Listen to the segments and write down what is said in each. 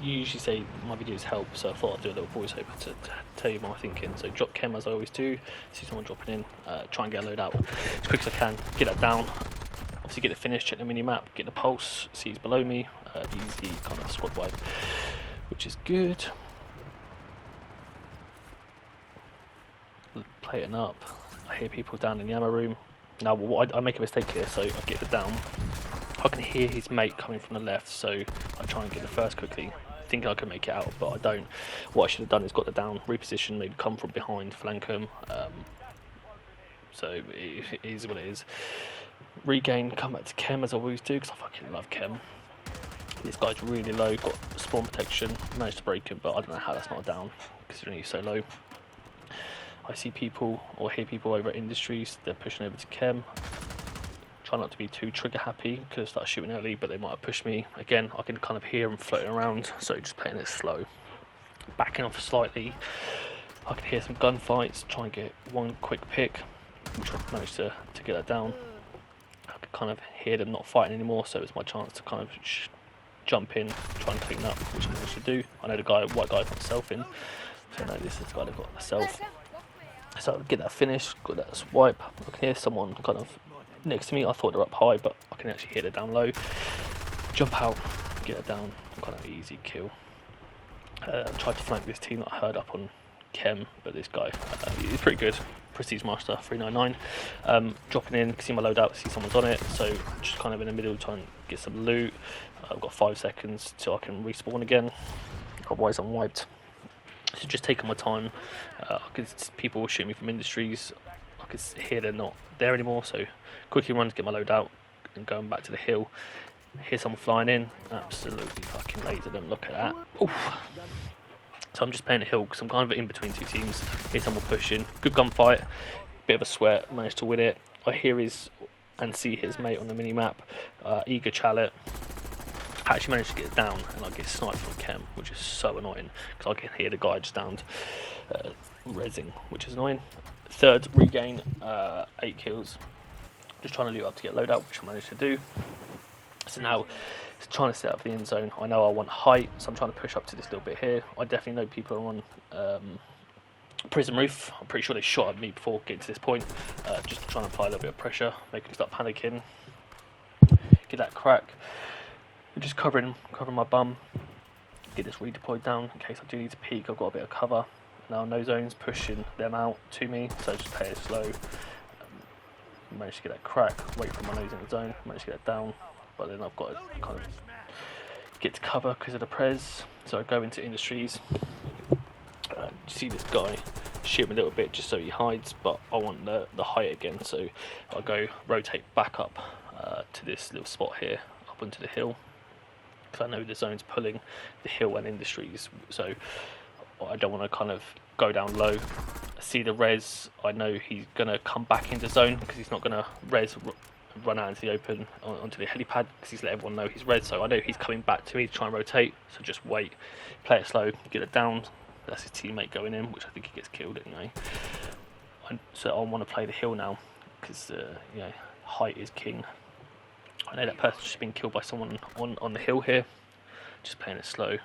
you usually say my videos help, so I thought I'd do a little voiceover to tell you my thinking. So drop chem as I always do, see someone dropping in, try and get a load out as quick as I can, get that down, obviously get the finish, check the mini map, get the pulse, see he's below me, easy kind of squad wipe, which is good. Plating up, I hear people down in the ammo room. Now I make a mistake here, so I get it down. I can hear his mate coming from the left, so I try and get the first quickly, thinking I can make it out, but I don't. What I should have done is got the down, reposition, maybe come from behind, flank him. So it is what it is. Regain, come back to chem as I always do, because I fucking love chem. This guy's really low, got spawn protection, managed to break him, but I don't know how that's not a down, considering he's so low. I see people, or hear people over at Industries, they're pushing over to chem. Try not to be too trigger happy, could have started shooting early, but they might have pushed me. Again, I can kind of hear them floating around, so just playing it slow. Backing off slightly, I can hear some gunfights, try and get one quick pick, which I've managed to get that down. I could kind of hear them not fighting anymore, so it's my chance to kind of jump in, try and clean up, which I managed to do. I know the guy, white guy, got himself in, so I know this is the guy that got himself. So I get that finish, got that swipe. I can hear someone kind of next to me. I thought they're up high, but I can actually hear it down low. Jump out, get it down, kind of easy kill. Tried to flank this team that I heard up on chem, but this guy, he's pretty good. Prestige Master 399. Dropping in, see my loadout, see someone's on it, so just kind of in the middle trying to get some loot. I've got 5 seconds till I can respawn again, otherwise I'm wiped. So just taking my time. People shooting me from Industries. I could hear they're not there anymore, so quickly run to get my load out and going back to the hill. Hear someone flying in, absolutely fucking laser them. Look at that. Oof. So I'm just playing the hill because I'm kind of in between two teams. Hear someone pushing, good gunfight, bit of a sweat, managed to win it. I hear his and see his mate on the mini map, Eager Chalet. I actually managed to get it down and I get sniped from chem, which is so annoying because I can hear the guy just downed, rezzing, which is annoying. Third regain, 8 kills. Just trying to loot up to get load out, which I managed to do. So now it's trying to set up the end zone. I know I want height, so I'm trying to push up to this little bit here. I definitely know people are on prison roof. I'm pretty sure they shot at me before getting to this point. Just trying to apply a little bit of pressure, make them start panicking. Get that crack. Just covering my bum. Get this redeployed down in case I do need to peek. I've got a bit of cover. Now no zones pushing them out to me, so just play it slow. Managed to get that crack, wait for my nose in the zone, managed to get it down, but then I've got to kind of get to cover because of the prez. So I go into Industries. See this guy shoot him a little bit just so he hides, but I want the height again, so I go rotate back up to this little spot here, up onto the hill. Because I know the zone's pulling the hill and Industries, so I don't want to kind of go down low. See the res, I know he's going to come back into zone because he's not going to run out into the open onto the helipad because he's let everyone know he's res, so I know he's coming back to me to try and rotate, so just wait, play it slow, get it down. That's his teammate going in, which I think he gets killed anyway. So I want to play the hill now because you know, height is king. I know that person's just been killed by someone on the hill here. Just playing it slow.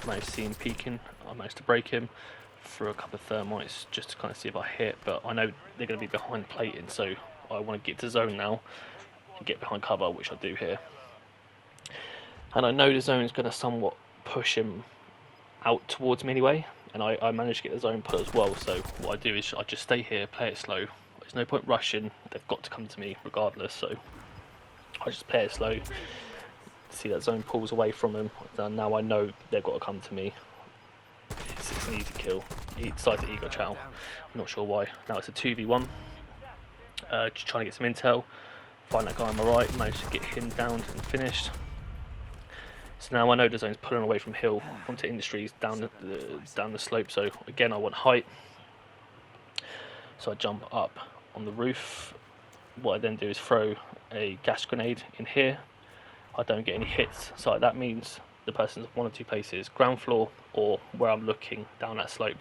Managed to see him peeking. I managed to break him through a couple of thermites just to kind of see if I hit. But I know they're going to be behind plating, so I want to get to zone now and get behind cover, which I do here. And I know the zone is going to somewhat push him out towards me anyway. And I managed to get the zone put as well. So what I do is I just stay here, play it slow. There's no point rushing, they've got to come to me regardless, so I just play it slow. See that zone pulls away from them, and now I know they've got to come to me. It's an easy kill. He decides to ego chow, I'm not sure why. Now it's a 2v1, just trying to get some intel, find that guy on my right, managed to get him down and finished. So now I know the zone's pulling away from hill onto Industries down the slope, so again I want height. So I jump up on the roof. What I then do is throw a gas grenade in here. I don't get any hits, so that means the person's one of two places, ground floor or where I'm looking down that slope.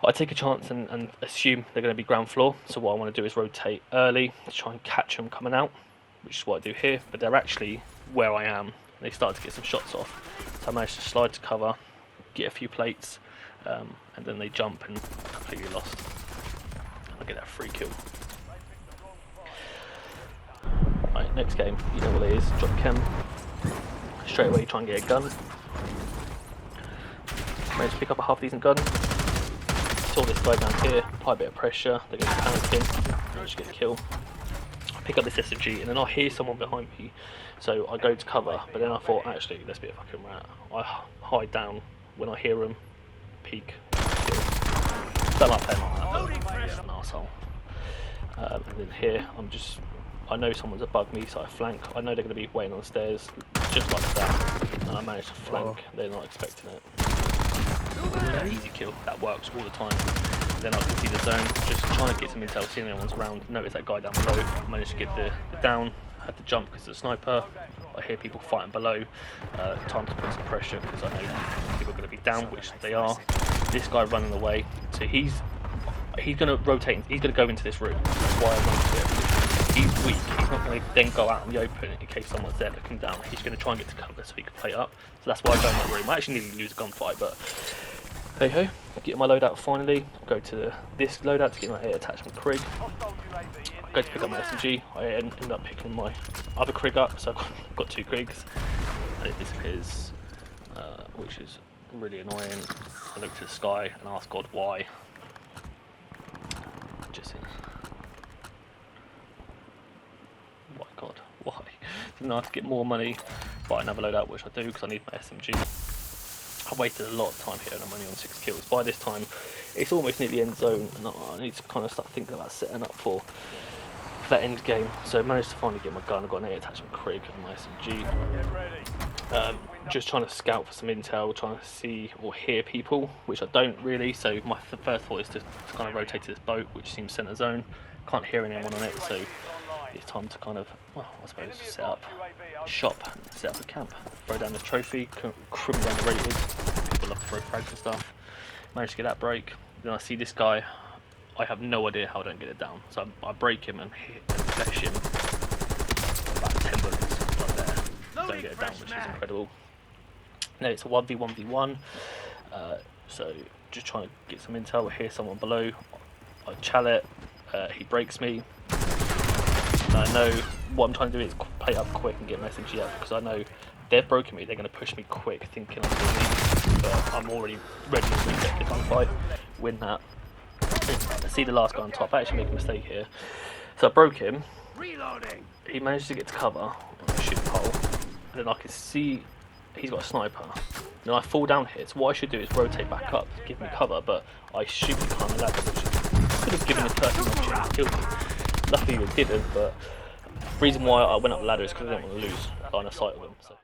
I take a chance and assume they're going to be ground floor, so what I want to do is rotate early to try and catch them coming out, which is what I do here, but they're actually where I am they started to get some shots off. So I managed to slide to cover, get a few plates, and then they jump and completely lost. I get that free kill. Right, next game, you know what it is, drop chem. Straight away try and get a gun. Managed to pick up a half decent gun. Saw this guy down here, apply a bit of pressure, they're going to panic him, managed to get a kill. I pick up this SMG and then I hear someone behind me, so I go to cover, but then I thought, actually, let's be a fucking rat. I hide down when I hear him, peek, kill. Don't like playing like that, but I'm an arsehole. And then here, I know someone's above me, so I flank. I know they're going to be waiting on the stairs, just like that, and I managed to flank. They're not expecting it. Yeah, easy kill, that works all the time. Then I can see the zone, just trying to get some intel, seeing anyone's around. Notice that guy down below, managed to get the down, had to jump because of the sniper. I hear people fighting below, time to put some pressure because I know people are going to be down, which they are. This guy running away, so he's going to rotate, he's going to go into this room. That's why I want to do it. He's weak, he's not going to then go out in the open in case someone's there looking down. He's going to try and get to cover so he can play up. So that's why I go in that room. I actually nearly lose a gunfight, but hey ho, get my loadout finally. Go to this loadout to get my air attachment Krig. I go to pick up my SMG. I end up picking my other Krig up, so I've got 2 Krigs. And it disappears, which is really annoying. I look to the sky and ask God why. Just in. My God, why? Didn't I have to get more money, buy another loadout, which I do because I need my SMG. I wasted a lot of time here and I'm only on 6 kills. By this time, it's almost near the end zone and I need to kind of start thinking about setting up for that end game. So I managed to finally get my gun. I've got an 8 attachment Krig and my SMG. Just trying to scout for some intel, trying to see or hear people, which I don't really. So my first thought is to kind of rotate to this boat, which seems center zone. Can't hear anyone on it, so it's time to kind of, well, I suppose, set up shop, set up a camp, throw down this trophy, criminally underrated. People love to throw frags and stuff. Managed to get that break. Then I see this guy. I have no idea how I don't get it down. So I break him and flesh him. About 10 bullets right there. Don't get it down, which is incredible. Now it's a 1v1v1. So just trying to get some intel. I hear someone below. I chal it. He breaks me. And I know what I'm trying to do is play up quick and get an SMG out because I know they've broken me. They're going to push me quick, thinking I'm going to leave. But I'm already ready to retake the gunfight, win that. I see the last guy on top. I actually make a mistake here. So I broke him. He managed to get to cover on a shooting pole. And then I can see he's got a sniper. Then I fall down here. So what I should do is rotate back up, give me cover. But I stupidly climbed the ladder, which could have given the person an opportunity to kill me. Luckily it didn't, but the reason why I went up the ladder is because I didn't want to lose line of sight with him. So.